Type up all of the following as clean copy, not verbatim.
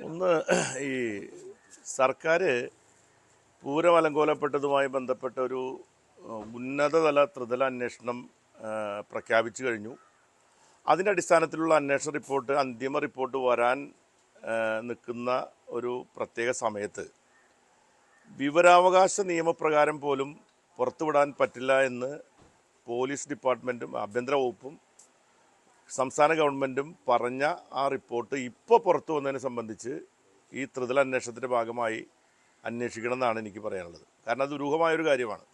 ഒന്ന് ഈ സർക്കാർ പൂരം അലങ്കോലപ്പെട്ടതുമായി ബന്ധപ്പെട്ട ഒരു ഉന്നതതല ത്രിതല അന്വേഷണം പ്രഖ്യാപിച്ചു കഴിഞ്ഞു. അതിൻ്റെ അടിസ്ഥാനത്തിലുള്ള അന്വേഷണ റിപ്പോർട്ട്, അന്തിമ റിപ്പോർട്ട് വരാൻ നിൽക്കുന്ന ഒരു പ്രത്യേക സമയത്ത് വിവരാവകാശ നിയമപ്രകാരം പോലും പുറത്തുവിടാൻ പറ്റില്ല എന്ന് പോലീസ് ഡിപ്പാർട്ട്മെൻറ്റും ആഭ്യന്തര വകുപ്പും സംസ്ഥാന ഗവൺമെൻറ്റും പറഞ്ഞ ആ റിപ്പോർട്ട് ഇപ്പോൾ പുറത്തു വന്നതിനെ സംബന്ധിച്ച് ഈ ത്രിതല അന്വേഷണത്തിൻ്റെ ഭാഗമായി അന്വേഷിക്കണം എന്നാണ് എനിക്ക് പറയാനുള്ളത്. കാരണം അത് ദുരൂഹമായൊരു കാര്യമാണ്.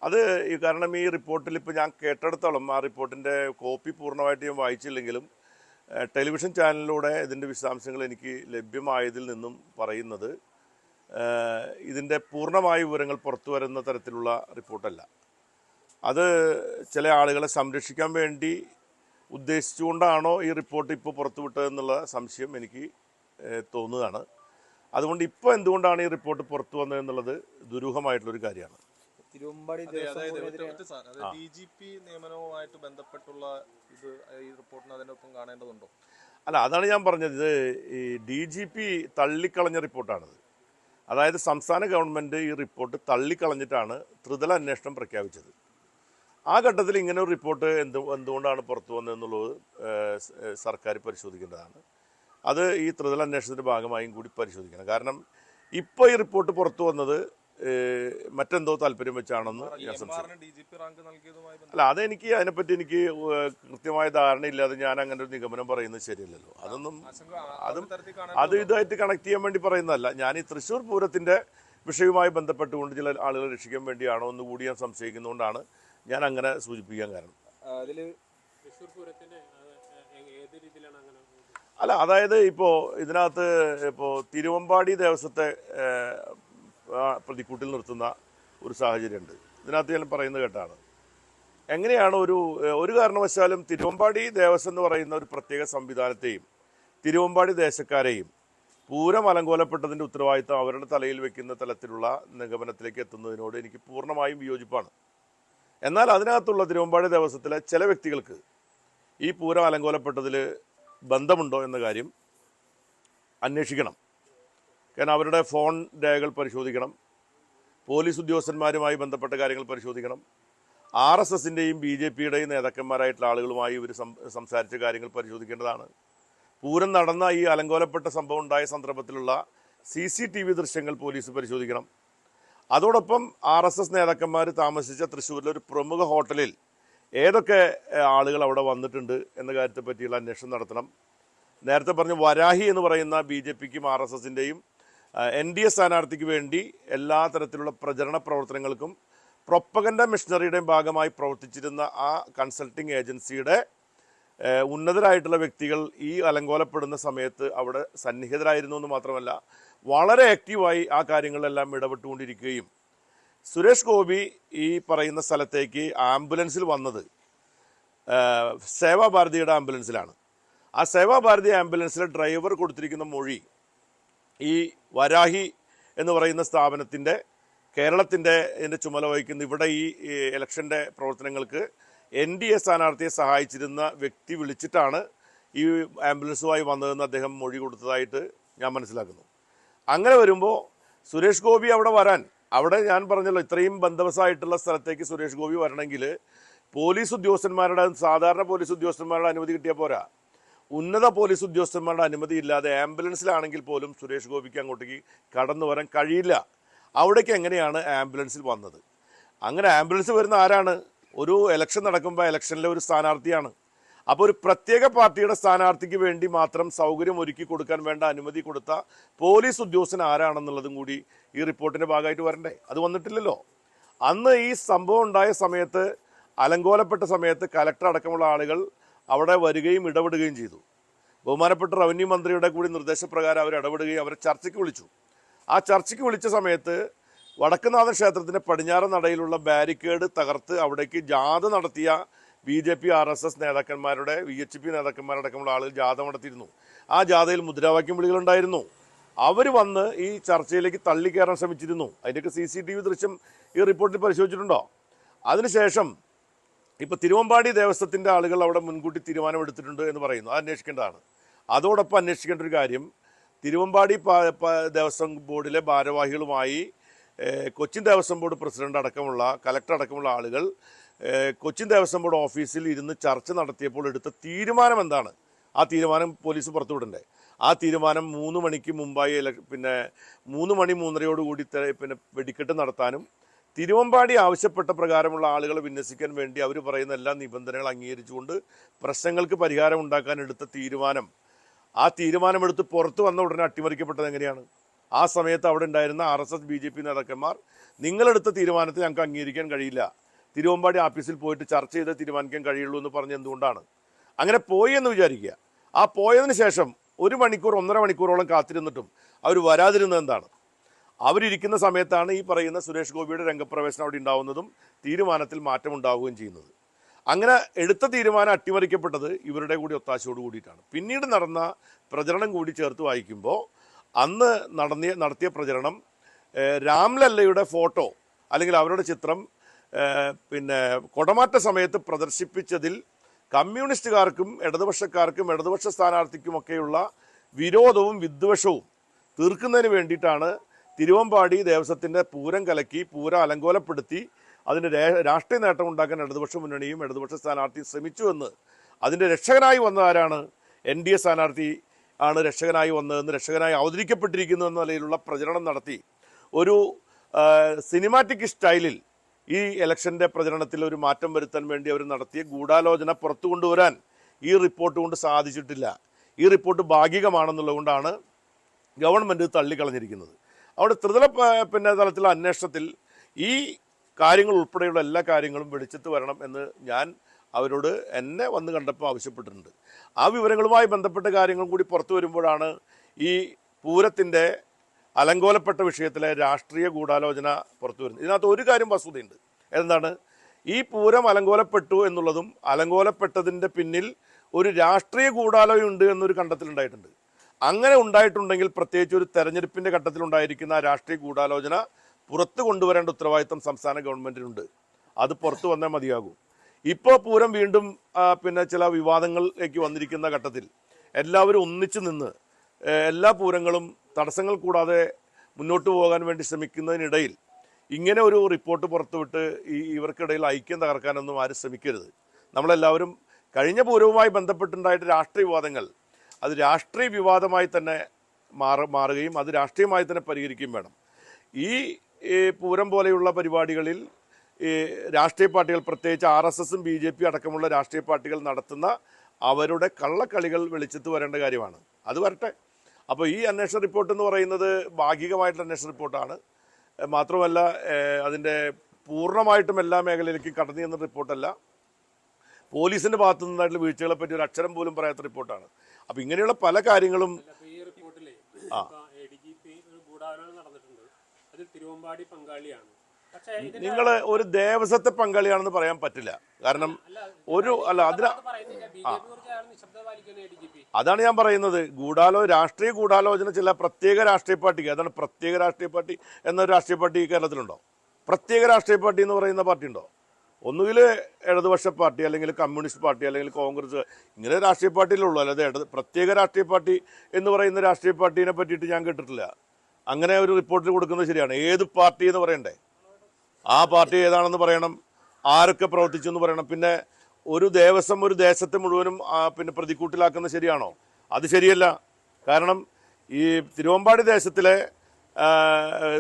അത് കാരണം ഈ റിപ്പോർട്ടിൽ ഇപ്പോൾ ഞാൻ കേട്ടെടുത്തോളം ആ റിപ്പോർട്ടിൻ്റെ കോപ്പി പൂർണ്ണമായിട്ട് ഞാൻ വായിച്ചില്ലെങ്കിലും ടെലിവിഷൻ ചാനലിലൂടെ ഇതിൻ്റെ വിശദാംശങ്ങൾ എനിക്ക് ലഭ്യമായതിൽ നിന്നും പറയുന്നത് ഇതിൻ്റെ പൂർണ്ണമായ വിവരങ്ങൾ പുറത്തു വരുന്ന തരത്തിലുള്ള റിപ്പോർട്ടല്ല. അത് ചില ആളുകളെ സംരക്ഷിക്കാൻ വേണ്ടി ഉദ്ദേശിച്ചുകൊണ്ടാണോ ഈ റിപ്പോർട്ട് ഇപ്പോൾ പുറത്തുവിട്ടതെന്നുള്ള സംശയം എനിക്ക് തോന്നുകയാണ്. അതുകൊണ്ട് ഇപ്പോൾ എന്തുകൊണ്ടാണ് ഈ റിപ്പോർട്ട് പുറത്തു വന്നതെന്നുള്ളത് ദുരൂഹമായിട്ടുള്ളൊരു കാര്യമാണ്. DGP നിയമനവുമായിട്ട് ബന്ധപ്പെട്ടുള്ള ഇത് ഈ റിപ്പോർട്ടിന് അതിനൊപ്പം കാണേണ്ടതുണ്ടോ? അല്ല, അതാണ് ഞാൻ പറഞ്ഞത്. ഇത് ഈ DGP തള്ളിക്കളഞ്ഞ റിപ്പോർട്ടാണിത്. അതായത് സംസ്ഥാന ഗവൺമെൻറ് ഈ റിപ്പോർട്ട് തള്ളിക്കളഞ്ഞിട്ടാണ് ത്രിതല അന്വേഷണം പ്രഖ്യാപിച്ചത്. ആ ഘട്ടത്തിൽ ഇങ്ങനെ ഒരു റിപ്പോർട്ട് എന്തുകൊണ്ടാണ് പുറത്തു വന്നതെന്നുള്ളത് സർക്കാർ പരിശോധിക്കേണ്ടതാണ്. അത് ഈ ത്രിതല അന്വേഷണത്തിൻ്റെ ഭാഗമായും കൂടി പരിശോധിക്കണം. കാരണം ഇപ്പോൾ ഈ റിപ്പോർട്ട് പുറത്തു വന്നത് മറ്റെന്തോ താല്പര്യം വെച്ചാണെന്ന് ഞാൻ സംശയിക്കുന്നു. അല്ല, അതെനിക്ക് അതിനെപ്പറ്റി എനിക്ക് കൃത്യമായ ധാരണയില്ലാതെ ഞാൻ അങ്ങനെ ഒരു നിഗമനം പറയുന്നത് ശരിയല്ലല്ലോ. അത് ഇതായിട്ട് കണക്ട് ചെയ്യാൻ വേണ്ടി പറയുന്നതല്ല. ഞാൻ ഈ തൃശ്ശൂർ പൂരത്തിൻ്റെ വിഷയവുമായി ബന്ധപ്പെട്ടുകൊണ്ട് ചില ആളുകളെ രക്ഷിക്കാൻ വേണ്ടിയാണോ എന്ന് കൂടി ഞാൻ സംശയിക്കുന്നതുകൊണ്ടാണ് ഞാൻ അങ്ങനെ സൂചിപ്പിക്കാൻ കാരണം. അല്ല, അതായത് ഇപ്പോൾ ഇതിനകത്ത് തിരുവമ്പാടി ദേവസ്വത്തെ പ്രതിക്കൂട്ടിൽ നിർത്തുന്ന ഒരു സാഹചര്യമുണ്ട്. ഇതിനകത്ത് ഞാൻ പറയുന്നത് കേട്ടാണ്. എങ്ങനെയാണ് ഒരു കാരണവശാലും തിരുവമ്പാടി ദേവസ്വം എന്ന് പറയുന്ന ഒരു പ്രത്യേക സംവിധാനത്തെയും തിരുവമ്പാടി ദേശക്കാരെയും പൂരം അലങ്കോലപ്പെട്ടതിൻ്റെ ഉത്തരവാദിത്തം അവരുടെ തലയിൽ വെക്കുന്ന തലത്തിലുള്ള നിഗമനത്തിലേക്ക് എത്തുന്നതിനോട് എനിക്ക് പൂർണ്ണമായും വിയോജിപ്പാണ്. എന്നാൽ അതിനകത്തുള്ള തിരുവമ്പാടി ദേവസ്വത്തിലെ ചില വ്യക്തികൾക്ക് ഈ പൂരം അലങ്കോലപ്പെട്ടതിൽ ബന്ധമുണ്ടോ എന്ന കാര്യം അന്വേഷിക്കണം. കാരണം അവരുടെ ഫോൺ രേഖകൾ പരിശോധിക്കണം, പോലീസ് ഉദ്യോഗസ്ഥന്മാരുമായി ബന്ധപ്പെട്ട കാര്യങ്ങൾ പരിശോധിക്കണം, RSSൻ്റെയും BJPയുടെയും നേതാക്കന്മാരായിട്ടുള്ള ആളുകളുമായി ഇവർ സംസാരിച്ച കാര്യങ്ങൾ പരിശോധിക്കേണ്ടതാണ്. പൂരം നടന്ന ഈ അലങ്കോലപ്പെട്ട സംഭവം ഉണ്ടായ സന്ദർഭത്തിലുള്ള CCTV ദൃശ്യങ്ങൾ പോലീസ് പരിശോധിക്കണം. അതോടൊപ്പം RSS നേതാക്കന്മാർ താമസിച്ച തൃശ്ശൂരിലെ ഒരു പ്രമുഖ ഹോട്ടലിൽ ഏതൊക്കെ ആളുകൾ അവിടെ വന്നിട്ടുണ്ട് എന്ന കാര്യത്തെ പറ്റിയുള്ള അന്വേഷണം നടത്തണം. നേരത്തെ പറഞ്ഞ വരാഹി എന്ന് പറയുന്ന BJPക്കും RSSൻ്റെയും NDA സ്ഥാനാർത്ഥിക്ക് വേണ്ടി എല്ലാ തരത്തിലുള്ള പ്രചരണ പ്രവർത്തനങ്ങൾക്കും പ്രൊപ്പഗൻഡ മിഷനറിയുടെയും ഭാഗമായി പ്രവർത്തിച്ചിരുന്ന ആ കൺസൾട്ടിംഗ് ഏജൻസിയുടെ ഉന്നതരായിട്ടുള്ള വ്യക്തികൾ ഈ അലങ്കോലപ്പെടുന്ന സമയത്ത് അവിടെ സന്നിഹിതരായിരുന്നു എന്ന് മാത്രമല്ല വളരെ ആക്റ്റീവായി ആ കാര്യങ്ങളിലെല്ലാം ഇടപെട്ടുകൊണ്ടിരിക്കുകയും സുരേഷ് ഗോപി ഈ പറയുന്ന സ്ഥലത്തേക്ക് ആംബുലൻസിൽ വന്നത് സേവാഭാരതിയുടെ ആംബുലൻസിലാണ്. ആ സേവാഭാരതി ആംബുലൻസിലെ ഡ്രൈവർ കൊടുത്തിരിക്കുന്ന മൊഴി ഈ വരാഹി എന്ന് പറയുന്ന സ്ഥാപനത്തിൻ്റെ കേരളത്തിൻ്റെ ചുമതല വഹിക്കുന്ന ഇവിടെ ഈ ഇലക്ഷൻ്റെ പ്രവർത്തനങ്ങൾക്ക് NDA സ്ഥാനാർത്ഥിയെ സഹായിച്ചിരുന്ന വ്യക്തി വിളിച്ചിട്ടാണ് ഈ ആംബുലൻസുമായി വന്നതെന്ന് അദ്ദേഹം മൊഴി കൊടുത്തതായിട്ട് ഞാൻ മനസ്സിലാക്കുന്നു. അങ്ങനെ വരുമ്പോൾ സുരേഷ് ഗോപി അവിടെ ഞാൻ പറഞ്ഞല്ലോ, ഇത്രയും ബന്ദോബസ്തായിട്ടുള്ള സ്ഥലത്തേക്ക് സുരേഷ് ഗോപി വരണമെങ്കിൽ സാധാരണ പോലീസ് ഉദ്യോഗസ്ഥന്മാരുടെ അനുമതി കിട്ടിയാൽ പോരാ. ഉന്നത പോലീസ് ഉദ്യോഗസ്ഥന്മാരുടെ അനുമതി ഇല്ലാതെ ആംബുലൻസിലാണെങ്കിൽ പോലും സുരേഷ് ഗോപിക്ക് അങ്ങോട്ടേക്ക് കടന്നു വരാൻ കഴിയില്ല. അവിടേക്ക് എങ്ങനെയാണ് ആംബുലൻസിൽ വന്നത്? അങ്ങനെ ആംബുലൻസ് വരുന്ന ആരാണ്? ഒരു ഇലക്ഷൻ നടക്കുമ്പോൾ ഇലക്ഷനിലെ ഒരു സ്ഥാനാർത്ഥിയാണ്. അപ്പോൾ ഒരു പ്രത്യേക പാർട്ടിയുടെ സ്ഥാനാർത്ഥിക്ക് വേണ്ടി മാത്രം സൗകര്യം ഒരുക്കി കൊടുക്കാൻ വേണ്ട അനുമതി കൊടുത്ത പോലീസ് ഉദ്യോഗസ്ഥൻ ആരാണെന്നുള്ളതും കൂടി ഈ റിപ്പോർട്ടിൻ്റെ ഭാഗമായിട്ട് വരണ്ടേ? അത് വന്നിട്ടില്ലല്ലോ. അന്ന് ഈ സംഭവം ഉണ്ടായ സമയത്ത്, അലങ്കോലപ്പെട്ട സമയത്ത് കലക്ടർ അടക്കമുള്ള ആളുകൾ അവിടെ വരികയും ഇടപെടുകയും ചെയ്തു. ബഹുമാനപ്പെട്ട റവന്യൂ മന്ത്രിയുടെ കൂടി നിർദ്ദേശപ്രകാരം അവർ ഇടപെടുകയും അവരെ ചർച്ചയ്ക്ക് വിളിച്ചു. ആ ചർച്ചയ്ക്ക് വിളിച്ച സമയത്ത് വടക്കുംനാഥൻ ക്ഷേത്രത്തിൻ്റെ പടിഞ്ഞാറൻ നടയിലുള്ള ബാരിക്കേഡ് തകർത്ത് അവിടേക്ക് ജാഥ നടത്തിയ BJP RSS നേതാക്കന്മാരുടെ VHP നേതാക്കന്മാരടക്കമുള്ള ആളുകൾ ജാഥ നടത്തിയിരുന്നു. ആ ജാഥയിൽ മുദ്രാവാക്യം വിളികളുണ്ടായിരുന്നു. അവർ വന്ന് ഈ ചർച്ചയിലേക്ക് തള്ളിക്കയറാൻ ശ്രമിച്ചിരുന്നു. അതിൻ്റെയൊക്കെ CCTV ദൃശ്യം ഈ റിപ്പോർട്ടിൽ പരിശോധിച്ചിട്ടുണ്ടോ? അതിനുശേഷം ഇപ്പോൾ തിരുവമ്പാടി ദേവസ്വത്തിൻ്റെ ആളുകൾ അവിടെ മുൻകൂട്ടി തീരുമാനമെടുത്തിട്ടുണ്ട് എന്ന് പറയുന്നു. അത് അന്വേഷിക്കേണ്ടതാണ്. അതോടൊപ്പം അന്വേഷിക്കേണ്ട ഒരു കാര്യം, തിരുവമ്പാടി ദേവസ്വം ബോർഡിലെ ഭാരവാഹികളുമായി കൊച്ചിൻ ദേവസ്വം ബോർഡ് പ്രസിഡന്റ് അടക്കമുള്ള കലക്ടർ അടക്കമുള്ള ആളുകൾ കൊച്ചിൻ ദേവസ്വം ബോർഡ് ഓഫീസിൽ ഇരുന്ന് ചർച്ച നടത്തിയപ്പോൾ എടുത്ത തീരുമാനം എന്താണ്? ആ തീരുമാനം പോലീസ് പുറത്തുവിടണ്ടേ? ആ തീരുമാനം 3 മണിക്ക് മുമ്പായി 3 മണി 3:30 പിന്നെ വെടിക്കെട്ട് നടത്താനും തിരുവമ്പാടി ആവശ്യപ്പെട്ട പ്രകാരമുള്ള ആളുകളെ വിന്യസിക്കാൻ വേണ്ടി അവർ പറയുന്ന എല്ലാ നിബന്ധനകൾ അംഗീകരിച്ചുകൊണ്ട് പ്രശ്നങ്ങൾക്ക് പരിഹാരം ഉണ്ടാക്കാൻ എടുത്ത തീരുമാനം, ആ തീരുമാനമെടുത്ത് പുറത്തു വന്ന ഉടനെ അട്ടിമറിക്കപ്പെട്ടത് എങ്ങനെയാണ്? ആ സമയത്ത് അവിടെ ഉണ്ടായിരുന്ന RSS BJP നേതാക്കന്മാർ നിങ്ങളെടുത്ത തീരുമാനത്തെ ഞങ്ങൾക്ക് അംഗീകരിക്കാൻ കഴിയില്ല, തിരുവമ്പാടി ഓഫീസിൽ പോയിട്ട് ചർച്ച ചെയ്ത് തീരുമാനിക്കാൻ കഴിയുള്ളൂ എന്ന് പറഞ്ഞ് എന്തുകൊണ്ടാണ്? അങ്ങനെ പോയി എന്ന് വിചാരിക്കുക. ആ പോയതിന് ശേഷം 1 മണിക്കൂർ 1.5 മണിക്കൂറോളം കാത്തിരുന്നിട്ടും അവർ വരാതിരുന്നത് എന്താണ്? അവരിയ്ക്കുന്ന സമയത്താണ് ഈ പറയുന്ന സുരേഷ് ഗോപിയുടെ രംഗപ്രവേശനം അവിടെ ഉണ്ടാവുന്നതും തീരുമാനത്തിൽ മാറ്റമുണ്ടാവുകയും ചെയ്യുന്നത്. അങ്ങനെ എടുത്ത തീരുമാനം അട്ടിമറിക്കപ്പെട്ടത് ഇവരുടെ കൂടി ഒത്താശയോട് കൂടിയിട്ടാണ്. പിന്നീട് നടന്ന പ്രചരണം കൂടി ചേർത്ത് വായിക്കുമ്പോൾ അന്ന് നടത്തിയ പ്രചരണം രാംലല്ലയുടെ ഫോട്ടോ അല്ലെങ്കിൽ അവരുടെ ചിത്രം പിന്നെ കൊടമാറ്റ സമയത്ത് പ്രദർശിപ്പിച്ചതിൽ കമ്മ്യൂണിസ്റ്റുകാർക്കും ഇടതുപക്ഷക്കാർക്കും ഇടതുപക്ഷ സ്ഥാനാർത്ഥിക്കുമൊക്കെയുള്ള വിരോധവും വിദ്വേഷവും തീർക്കുന്നതിന് വേണ്ടിയിട്ടാണ് തിരുവമ്പാടി ദേവസ്വത്തിൻ്റെ പൂരം കലക്കി പൂരം അലങ്കോലപ്പെടുത്തി അതിന് രാഷ്ട്രീയ നേട്ടം ഉണ്ടാക്കാൻ ഇടതുപക്ഷ മുന്നണിയും ഇടതുപക്ഷ സ്ഥാനാർത്ഥി ശ്രമിച്ചുവെന്ന് അതിൻ്റെ രക്ഷകനായി വന്നതാരാണ്? NDA സ്ഥാനാർത്ഥി ആണ് രക്ഷകനായി വന്നതെന്ന്, രക്ഷകനായി അവതരിക്കപ്പെട്ടിരിക്കുന്നു എന്ന നിലയിലുള്ള പ്രചരണം നടത്തി ഒരു സിനിമാറ്റിക് സ്റ്റൈലിൽ ഈ ഇലക്ഷൻ്റെ പ്രചരണത്തിൽ ഒരു മാറ്റം വരുത്താൻ വേണ്ടി അവർ നടത്തിയ ഗൂഢാലോചന പുറത്തു കൊണ്ടുവരാൻ ഈ റിപ്പോർട്ട് കൊണ്ട് സാധിച്ചിട്ടില്ല. ഈ റിപ്പോർട്ട് ഭാഗികമാണെന്നുള്ളതുകൊണ്ടാണ് ഗവൺമെൻറ് തള്ളിക്കളഞ്ഞിരിക്കുന്നത്. അവിടെ ത്രിതല തലത്തിലുള്ള അന്വേഷണത്തിൽ ഈ കാര്യങ്ങൾ ഉൾപ്പെടെയുള്ള എല്ലാ കാര്യങ്ങളും വെളിച്ചത്ത് വരണം എന്ന് ഞാൻ അവരോട് എന്നെ വന്ന് കണ്ടപ്പോൾ ആവശ്യപ്പെട്ടിട്ടുണ്ട്. ആ വിവരങ്ങളുമായി ബന്ധപ്പെട്ട കാര്യങ്ങൾ കൂടി പുറത്തു വരുമ്പോഴാണ് ഈ പൂരത്തിൻ്റെ അലങ്കോലപ്പെട്ട വിഷയത്തിലെ രാഷ്ട്രീയ ഗൂഢാലോചന പുറത്തു വരുന്നത്. ഇതിനകത്ത് ഒരു കാര്യം വസ്തുതയുണ്ട്. എന്താണ്? ഈ പൂരം അലങ്കോലപ്പെട്ടു എന്നുള്ളതും അലങ്കോലപ്പെട്ടതിൻ്റെ പിന്നിൽ ഒരു രാഷ്ട്രീയ ഗൂഢാലോചന ഉണ്ട് എന്നൊരു കണ്ടെത്തലുണ്ടായിട്ടുണ്ട്. അങ്ങനെ ഉണ്ടായിട്ടുണ്ടെങ്കിൽ പ്രത്യേകിച്ച് ഒരു തെരഞ്ഞെടുപ്പിൻ്റെ ഘട്ടത്തിലുണ്ടായിരിക്കുന്ന രാഷ്ട്രീയ ഗൂഢാലോചന പുറത്തു കൊണ്ടുവരേണ്ട ഉത്തരവാദിത്തം സംസ്ഥാന ഗവൺമെൻറ്റിനുണ്ട്. അത് പുറത്തു വന്നേ മതിയാകൂ. ഇപ്പോൾ പൂരം വീണ്ടും ചില വിവാദങ്ങളിലേക്ക് വന്നിരിക്കുന്ന ഘട്ടത്തിൽ എല്ലാവരും ഒന്നിച്ചു നിന്ന് എല്ലാ പൂരങ്ങളും തടസ്സങ്ങൾ കൂടാതെ മുന്നോട്ട് പോകാൻ വേണ്ടി ശ്രമിക്കുന്നതിനിടയിൽ ഇങ്ങനെ ഒരു റിപ്പോർട്ട് പുറത്തുവിട്ട് ഇവർക്കിടയിൽ ഐക്യം തകർക്കാനൊന്നും ആരും ശ്രമിക്കരുത്. നമ്മളെല്ലാവരും കഴിഞ്ഞ പൂരവുമായി ബന്ധപ്പെട്ടുണ്ടായിട്ട് രാഷ്ട്രീയ വിവാദങ്ങൾ അത് രാഷ്ട്രീയ വിവാദമായി തന്നെ മാറുകയും അത് രാഷ്ട്രീയമായി തന്നെ പരിഹരിക്കുകയും വേണം. ഈ പൂരം പോലെയുള്ള പരിപാടികളിൽ രാഷ്ട്രീയ പാർട്ടികൾ പ്രത്യേകിച്ച് RSSും BJP അടക്കമുള്ള രാഷ്ട്രീയ പാർട്ടികൾ നടത്തുന്ന അവരുടെ കള്ളക്കളികൾ വെളിച്ചത്ത് വരേണ്ട കാര്യമാണ്. അത് വരട്ടെ. അപ്പോൾ ഈ അന്വേഷണ റിപ്പോർട്ട് എന്ന് പറയുന്നത് ഭാഗികമായിട്ടുള്ള അന്വേഷണ റിപ്പോർട്ടാണ്. മാത്രമല്ല അതിൻ്റെ പൂർണ്ണമായിട്ടും എല്ലാ മേഖലയിലേക്കും കടന്നു ചെന്ന റിപ്പോർട്ടല്ല. പോലീസിൻ്റെ ഭാഗത്തു നിന്നായിട്ടുള്ള വീഴ്ചകളെ പറ്റി ഒരു അക്ഷരം പോലും പറയാത്ത റിപ്പോർട്ടാണ്. അപ്പം ഇങ്ങനെയുള്ള പല കാര്യങ്ങളും നിങ്ങൾ ഒരു ദേവസ്വത്തെ പങ്കാളിയാണെന്ന് പറയാൻ പറ്റില്ല. കാരണം അതാണ് ഞാൻ പറയുന്നത്. രാഷ്ട്രീയ ഗൂഢാലോചന ചില പ്രത്യേക രാഷ്ട്രീയ പാർട്ടിക്ക്, അതാണ് പ്രത്യേക രാഷ്ട്രീയ പാർട്ടി എന്നൊരു രാഷ്ട്രീയ പാർട്ടി കേരളത്തിലുണ്ടോ? പ്രത്യേക രാഷ്ട്രീയ പാർട്ടി എന്ന് പറയുന്ന പാർട്ടി ഉണ്ടോ? ഒന്നുകിൽ ഇടതുപക്ഷ പാർട്ടി അല്ലെങ്കിൽ കമ്മ്യൂണിസ്റ്റ് പാർട്ടി അല്ലെങ്കിൽ കോൺഗ്രസ്, ഇങ്ങനെ രാഷ്ട്രീയ പാർട്ടിയിലുള്ളൂ. അല്ലാതെ പ്രത്യേക രാഷ്ട്രീയ പാർട്ടി എന്ന് പറയുന്ന രാഷ്ട്രീയ പാർട്ടീനെ പറ്റിയിട്ട് ഞാൻ കേട്ടിട്ടില്ല. അങ്ങനെ ഒരു റിപ്പോർട്ടിൽ കൊടുക്കുന്നത് ശരിയാണ്. ഏത് പാർട്ടി എന്ന് പറയണ്ടേ? ആ പാർട്ടി ഏതാണെന്ന് പറയണം, ആരൊക്കെ പ്രവർത്തിച്ചു എന്ന് പറയണം. പിന്നെ ഒരു ദേവസ്വം ഒരു ദേശത്തെ മുഴുവനും പ്രതിക്കൂട്ടിലാക്കുന്നത് ശരിയാണോ? അത് ശരിയല്ല. കാരണം ഈ തിരുവമ്പാടി ദേശത്തിലെ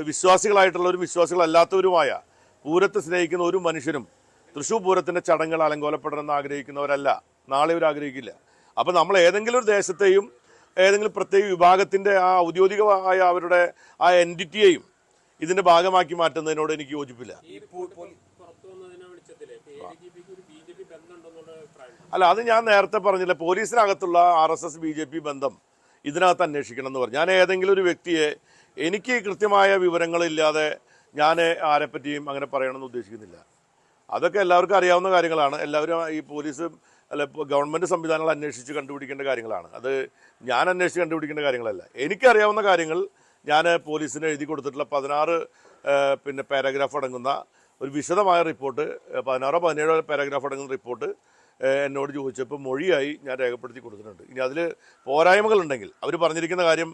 വിശ്വാസികളായിട്ടുള്ളവരും വിശ്വാസികളല്ലാത്തവരുമായ പൂരത്തെ സ്നേഹിക്കുന്ന ഒരു മനുഷ്യനും തൃശ്ശൂർ പൂരത്തിൻ്റെ ചടങ്ങുകൾ അലങ്കോലപ്പെടണമെന്ന് ആഗ്രഹിക്കുന്നവരല്ല. നാളെ ഇവർ ആഗ്രഹിക്കില്ല. അപ്പോൾ നമ്മൾ ഏതെങ്കിലും ഒരു ദേശത്തെയും ഏതെങ്കിലും പ്രത്യേക വിഭാഗത്തിൻ്റെ ആ ഔദ്യോഗികമായ അവരുടെ ആ എൻറ്റിറ്റിയെയും ഇതിൻ്റെ ഭാഗമാക്കി മാറ്റുന്നതിനോട് എനിക്ക് യോജിപ്പില്ല. അല്ല, അത് ഞാൻ നേരത്തെ പറഞ്ഞില്ല. പോലീസിനകത്തുള്ള RSS BJP ബന്ധം ഇതിനകത്ത് അന്വേഷിക്കണം എന്ന് പറഞ്ഞു. ഞാൻ ഏതെങ്കിലും ഒരു വ്യക്തിയെ എനിക്ക് കൃത്യമായ വിവരങ്ങളില്ലാതെ ഞാൻ ആരെപ്പറ്റിയും അങ്ങനെ പറയണമെന്ന് ഉദ്ദേശിക്കുന്നില്ല. അതൊക്കെ എല്ലാവർക്കും അറിയാവുന്ന കാര്യങ്ങളാണ്. എല്ലാവരും ഈ പോലീസ് ഗവൺമെൻറ് സംവിധാനങ്ങൾ അന്വേഷിച്ച് കണ്ടുപിടിക്കേണ്ട കാര്യങ്ങളാണ്. അത് ഞാൻ അന്വേഷിച്ച് കണ്ടുപിടിക്കേണ്ട കാര്യങ്ങളല്ല. എനിക്കറിയാവുന്ന കാര്യങ്ങൾ ഞാൻ പോലീസിന് എഴുതി കൊടുത്തിട്ടുള്ള 16 പാരഗ്രാഫ് അടങ്ങുന്ന ഒരു വിശദമായ റിപ്പോർട്ട്, 16 17 പാരഗ്രാഫ് അടങ്ങുന്ന റിപ്പോർട്ട് എന്നോട് ചോദിച്ചപ്പോൾ മൊഴിയായി ഞാൻ രേഖപ്പെടുത്തി കൊടുത്തിട്ടുണ്ട്. ഇനി അതിൽ പോരായ്മകളുണ്ടെങ്കിൽ അവർ പറഞ്ഞിരിക്കുന്ന കാര്യം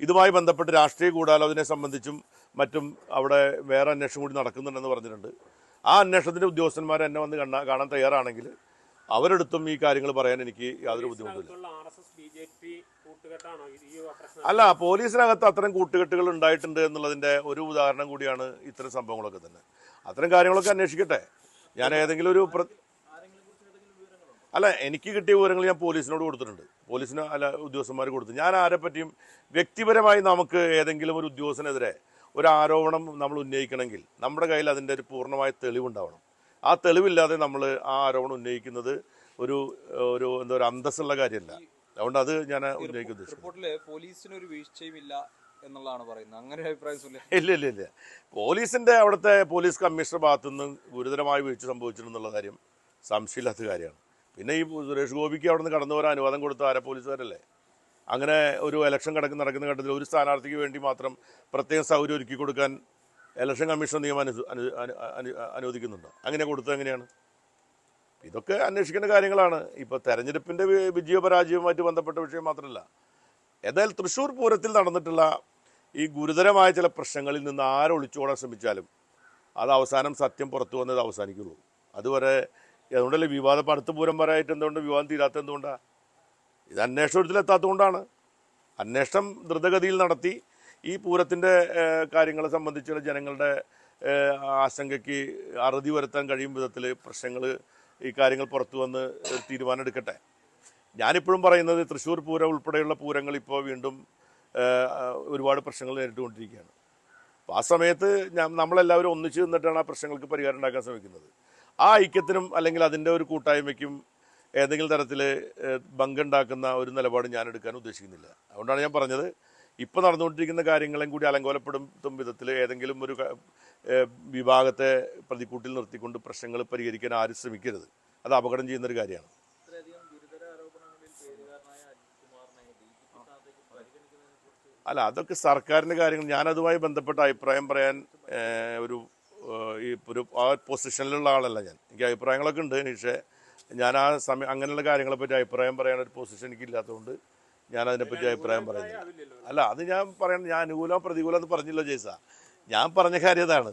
ഇതുമായി ബന്ധപ്പെട്ട് രാഷ്ട്രീയ ഗൂഢാലോചനയെ സംബന്ധിച്ചും മറ്റും അവിടെ വേറെ അന്വേഷണം കൂടി നടക്കുന്നുണ്ടെന്ന് പറഞ്ഞിട്ടുണ്ട്. ആ അന്വേഷണത്തിൻ്റെ ഉദ്യോഗസ്ഥന്മാർ എന്നെ വന്ന് കാണാൻ തയ്യാറാണെങ്കിൽ അവരെടുത്തും ഈ കാര്യങ്ങൾ പറയാൻ എനിക്ക് യാതൊരു ബുദ്ധിമുട്ടില്ല. അല്ല, പോലീസിനകത്ത് അത്തരം കൂട്ടുകെട്ടുകൾ ഉണ്ടായിട്ടുണ്ട് എന്നുള്ളതിൻ്റെ ഒരു ഉദാഹരണം കൂടിയാണ് ഇത്തരം സംഭവങ്ങളൊക്കെ തന്നെ. അത്തരം കാര്യങ്ങളൊക്കെ അന്വേഷിക്കട്ടെ. ഞാൻ ഏതെങ്കിലും ഒരു അല്ല, എനിക്ക് കിട്ടിയ വിവരങ്ങൾ ഞാൻ പോലീസിനോട് കൊടുത്തിട്ടുണ്ട്. പോലീസിന് ഉദ്യോഗസ്ഥന്മാർ കൊടുത്തു. ഞാൻ ആരെ പറ്റിയും വ്യക്തിപരമായി നമുക്ക് ഏതെങ്കിലും ഒരു ഉദ്യോഗസ്ഥനെതിരെ ഒരു ആരോപണം നമ്മൾ ഉന്നയിക്കണമെങ്കിൽ നമ്മുടെ കയ്യിൽ അതിൻ്റെ ഒരു പൂർണ്ണമായ തെളിവുണ്ടാവണം. ആ തെളിവില്ലാതെ നമ്മൾ ആ ആരോപണം ഉന്നയിക്കുന്നത് ഒരു എന്താ പറയുക അന്തസ്സുള്ള കാര്യമല്ല. അതുകൊണ്ട് അത് ഞാൻ ഉന്നയിക്കാൻ ഉദ്ദേശിക്കുന്നു. പോലീസിനൊരു വീഴ്ചയുമില്ല എന്നുള്ളതാണ് പറയുന്നത്. അങ്ങനെ അഭിപ്രായം ഇല്ല. പോലീസിന്റെ അവിടുത്തെ പോലീസ് കമ്മീഷണർ ഭാഗത്തുനിന്ന് ഗുരുതരമായ വീഴ്ച സംഭവിച്ചിട്ടുണ്ടെന്നുള്ള കാര്യം സംശയമില്ലാത്ത കാര്യമാണ്. പിന്നെ ഈ സുരേഷ് ഗോപിക്ക് അവിടെ നിന്ന് കടന്നു വരാൻ അനുവാദം കൊടുത്ത ആരെ പോലീസുകാരല്ലേ? അങ്ങനെ ഒരു ഇലക്ഷൻ നടക്കുന്ന ഘട്ടത്തിൽ ഒരു സ്ഥാനാർത്ഥിക്ക് വേണ്ടി മാത്രം പ്രത്യേക സൗകര്യം ഒരുക്കി കൊടുക്കാൻ ഇലക്ഷൻ കമ്മീഷൻ നിയമം അനുവദിക്കുന്നുണ്ടോ? അങ്ങനെ കൊടുത്തത് എങ്ങനെയാണ്? ഇതൊക്കെ അന്വേഷിക്കേണ്ട കാര്യങ്ങളാണ്. ഇപ്പോൾ തെരഞ്ഞെടുപ്പിൻ്റെ വിജയപരാജയവുമായിട്ട് ബന്ധപ്പെട്ട വിഷയം മാത്രമല്ല. ഏതായാലും തൃശ്ശൂർ പൂരത്തിൽ നടന്നിട്ടുള്ള ഈ ഗുരുതരമായ ചില പ്രശ്നങ്ങളിൽ നിന്ന് ആരൊളിച്ചോടാൻ ശ്രമിച്ചാലും അത് അവസാനം സത്യം പുറത്തു വന്നത് അവസാനിക്കുള്ളൂ. അതുവരെ അതുകൊണ്ടല്ലേ വിവാദം അടുത്ത പൂരം വരായിട്ട് എന്തുകൊണ്ട് വിവാദം തീരാത്ത എന്തുകൊണ്ടാണ്? ഇത് അന്വേഷണത്തിലെത്താത്തതുകൊണ്ടാണ്. അന്വേഷണം ദ്രുതഗതിയിൽ നടത്തി ഈ പൂരത്തിൻ്റെ കാര്യങ്ങളെ സംബന്ധിച്ചുള്ള ജനങ്ങളുടെ ആശങ്കയ്ക്ക് അറുതി വരുത്താൻ കഴിയും വിധത്തിൽ പ്രശ്നങ്ങൾ ഈ കാര്യങ്ങൾ പുറത്തു വന്ന് തീരുമാനം എടുക്കട്ടെ. ഞാനിപ്പോഴും പറയുന്നത് തൃശ്ശൂർ പൂരം ഉൾപ്പെടെയുള്ള പൂരങ്ങൾ ഇപ്പോൾ വീണ്ടും ഒരുപാട് പ്രശ്നങ്ങൾ നേരിട്ടുകൊണ്ടിരിക്കുകയാണ്. അപ്പോൾ ആ സമയത്ത് നമ്മളെല്ലാവരും ഒന്നിച്ചു നിന്നിട്ടാണ് ആ പ്രശ്നങ്ങൾക്ക് പരിഹാരം ഉണ്ടാക്കാൻ ശ്രമിക്കുന്നത്. ആ ഐക്യത്തിനും അല്ലെങ്കിൽ അതിൻ്റെ ഒരു കൂട്ടായ്മയ്ക്കും ഏതെങ്കിലും തരത്തിൽ ഭംഗമുണ്ടാക്കുന്ന ഒരു നിലപാട് ഞാൻ എടുക്കാൻ ഉദ്ദേശിക്കുന്നില്ല. അതുകൊണ്ടാണ് ഞാൻ പറഞ്ഞത്, ഇപ്പോൾ നടന്നുകൊണ്ടിരിക്കുന്ന കാര്യങ്ങളെയും കൂടി അലങ്കോലപ്പെടുത്തും വിധത്തിൽ ഏതെങ്കിലും ഒരു വിഭാഗത്തെ പ്രതിക്കൂട്ടിൽ നിർത്തിക്കൊണ്ട് പ്രശ്നങ്ങൾ പരിഹരിക്കാൻ ആരും ശ്രമിക്കരുത്. അത് അപകടം ചെയ്യുന്നൊരു കാര്യമാണ്. അല്ല, അതൊക്കെ സർക്കാരിൻ്റെ കാര്യങ്ങൾ. ഞാനതുമായി ബന്ധപ്പെട്ട അഭിപ്രായം പറയാൻ ഒരു പൊസിഷനിലുള്ള ആളല്ല ഞാൻ. എനിക്ക് അഭിപ്രായങ്ങളൊക്കെ ഉണ്ട്. പക്ഷേ ഞാൻ ആ സമയം അങ്ങനെയുള്ള കാര്യങ്ങളെപ്പറ്റി അഭിപ്രായം പറയാനൊരു പൊസിഷൻ എനിക്കില്ലാത്തതുകൊണ്ട് ഞാൻ അതിനെപ്പറ്റി അഭിപ്രായം പറയുന്നില്ല. അല്ല, അത് ഞാൻ പറയാൻ ഞാൻ അനുകൂലം പ്രതികൂലം എന്ന് പറഞ്ഞില്ല ജയ്സ. ഞാൻ പറഞ്ഞ കാര്യം അതാണ്.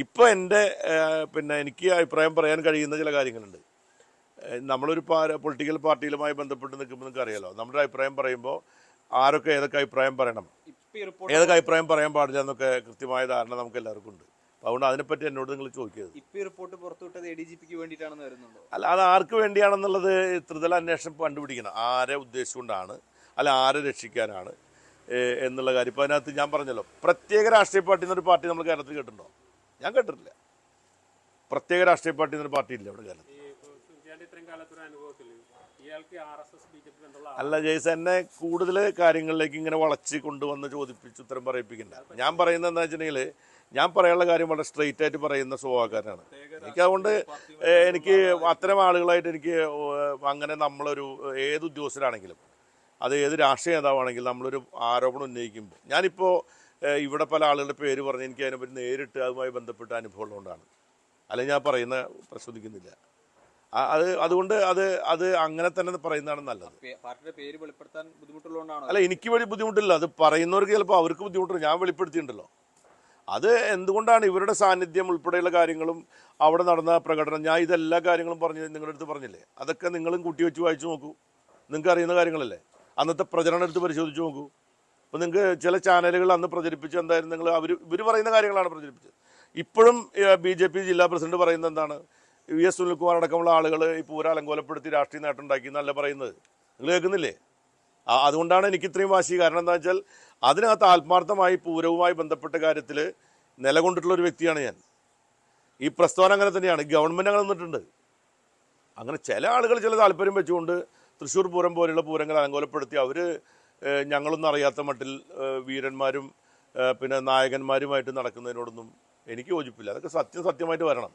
ഇപ്പോൾ എൻ്റെ എനിക്ക് അഭിപ്രായം പറയാൻ കഴിയുന്ന ചില കാര്യങ്ങളുണ്ട്. നമ്മളൊരു പൊളിറ്റിക്കൽ പാർട്ടിയിലുമായി ബന്ധപ്പെട്ട് നിൽക്കുമ്പോൾ നിങ്ങൾക്ക് അറിയാലോ, നമ്മുടെ അഭിപ്രായം പറയുമ്പോൾ ആരൊക്കെ ഏതൊക്കെ അഭിപ്രായം പറയണം, ഏതൊക്കെ അഭിപ്രായം പറയാൻ പാടില്ല എന്നൊക്കെ കൃത്യമായ ധാരണ നമുക്ക് എല്ലാവർക്കും ഉണ്ട്. അതുകൊണ്ട് അതിനെപ്പറ്റി എന്നോട് നിങ്ങൾ ചോദിക്കരുത്. റിപ്പോർട്ട് പുറത്തുവിട്ടത് ADGPക്ക് വേണ്ടിയിട്ടാണെന്ന് വരുന്നുണ്ടോ? അല്ല, അത് ആർക്ക് വേണ്ടിയാണെന്നുള്ളത് ത്രിതല അന്വേഷണം കണ്ടുപിടിക്കണം. ആരെ ഉദ്ദേശിച്ചുകൊണ്ടാണ്, അല്ല ആരെ രക്ഷിക്കാനാണ് എന്നുള്ള കാര്യം. ഇപ്പോൾ അതിനകത്ത് ഞാൻ പറഞ്ഞല്ലോ, പ്രത്യേക രാഷ്ട്രീയ പാർട്ടി എന്നൊരു പാർട്ടി നമ്മൾ കേരളത്തിൽ കേട്ടിട്ടുണ്ടോ? ഞാൻ കേട്ടിട്ടില്ല. പ്രത്യേക രാഷ്ട്രീയ പാർട്ടി എന്നൊരു പാർട്ടി ഇല്ല ഇവിടെ കേരളത്തിൽ. അല്ല ജയ്സ, എന്നെ കൂടുതൽ കാര്യങ്ങളിലേക്ക് ഇങ്ങനെ വളച്ച് കൊണ്ടുവന്ന് ചോദിപ്പിച്ച് ഉത്തരം പറയിപ്പിക്കണ്ട. ഞാൻ പറയുന്നത് എന്താ വെച്ചിട്ടുണ്ടെങ്കിൽ, ഞാൻ പറയാനുള്ള കാര്യം വളരെ സ്ട്രെയിറ്റ് ആയിട്ട് പറയുന്ന സ്വഭാവക്കാരനാണ് എനിക്ക്. അതുകൊണ്ട് എനിക്ക് അത്തരം ആളുകളായിട്ട് എനിക്ക് അങ്ങനെ നമ്മളൊരു ഏത് ഉദ്യോഗസ്ഥരാണെങ്കിലും അത് ഏത് രാഷ്ട്രീയ നേതാവാണെങ്കിലും നമ്മളൊരു ആരോപണം ഉന്നയിക്കുമ്പോൾ, ഞാനിപ്പോൾ ഇവിടെ പല ആളുകളുടെ പേര് പറഞ്ഞ് എനിക്ക് അതിനെപ്പറ്റി നേരിട്ട് അതുമായി ബന്ധപ്പെട്ട അനുഭവം ഉള്ളതുകൊണ്ടാണ്. അല്ലെങ്കിൽ ഞാൻ പറയുന്ന പ്രശ്നിക്കുന്നില്ല. അതുകൊണ്ട് അത് അങ്ങനെ തന്നെ പറയുന്നതാണ് നല്ലത്. അല്ല, എനിക്ക് ബുദ്ധിമുട്ടില്ല. അത് പറയുന്നവർക്ക് ചിലപ്പോൾ അവർക്ക് ബുദ്ധിമുട്ടില്ല. ഞാൻ വെളിപ്പെടുത്തിയിട്ടുണ്ടല്ലോ. അത് എന്തുകൊണ്ടാണ് ഇവരുടെ സാന്നിധ്യം ഉൾപ്പെടെയുള്ള കാര്യങ്ങളും അവിടെ നടന്ന പ്രകടനം, ഞാൻ ഇതെല്ലാ കാര്യങ്ങളും നിങ്ങളുടെ അടുത്ത് പറഞ്ഞില്ലേ. അതൊക്കെ നിങ്ങളും കൂട്ടി വെച്ച് വായിച്ചു നോക്കൂ. നിങ്ങൾക്ക് അറിയുന്ന കാര്യങ്ങളല്ലേ. അന്നത്തെ പ്രചരണം എടുത്ത് പരിശോധിച്ച് നോക്കൂ. അപ്പോൾ നിങ്ങൾക്ക് ചില ചാനലുകൾ അന്ന് പ്രചരിപ്പിച്ച് എന്തായാലും ഇവർ പറയുന്ന കാര്യങ്ങളാണ് പ്രചരിപ്പിച്ചത്. ഇപ്പോഴും BJP ജില്ലാ പ്രസിഡന്റ് പറയുന്നത് എന്താണ്? VS സുനിൽകുമാർ അടക്കമുള്ള ആളുകൾ ഈ പൂരം അലങ്കോലപ്പെടുത്തി രാഷ്ട്രീയ നേട്ടം ഉണ്ടാക്കി എന്നല്ല പറയുന്നത്. നിങ്ങൾ കേൾക്കുന്നില്ലേ? അതുകൊണ്ടാണ് എനിക്ക് ഇത്രയും വാശി. കാരണം എന്താ വെച്ചാൽ അതിനകത്ത് ആത്മാർത്ഥമായി പൂരവുമായി ബന്ധപ്പെട്ട കാര്യത്തിൽ നിലകൊണ്ടിട്ടുള്ള ഒരു വ്യക്തിയാണ് ഞാൻ. ഈ പ്രസ്താവന അങ്ങനെ തന്നെയാണ്. ഗവൺമെൻറ് അങ്ങനെ നിന്നിട്ടുണ്ട്. അങ്ങനെ ചില ആളുകൾ ചില താല്പര്യം വെച്ചുകൊണ്ട് തൃശ്ശൂർ പൂരം പോലെയുള്ള പൂരങ്ങൾ അലങ്കോലപ്പെടുത്തി അവർ ഞങ്ങളൊന്നും അറിയാത്ത മട്ടിൽ വീരന്മാരും പിന്നെ നായകന്മാരുമായിട്ട് നടക്കുന്നതിനോടൊന്നും എനിക്ക് യോജിപ്പില്ല. അതൊക്കെ സത്യമായിട്ട് വരണം.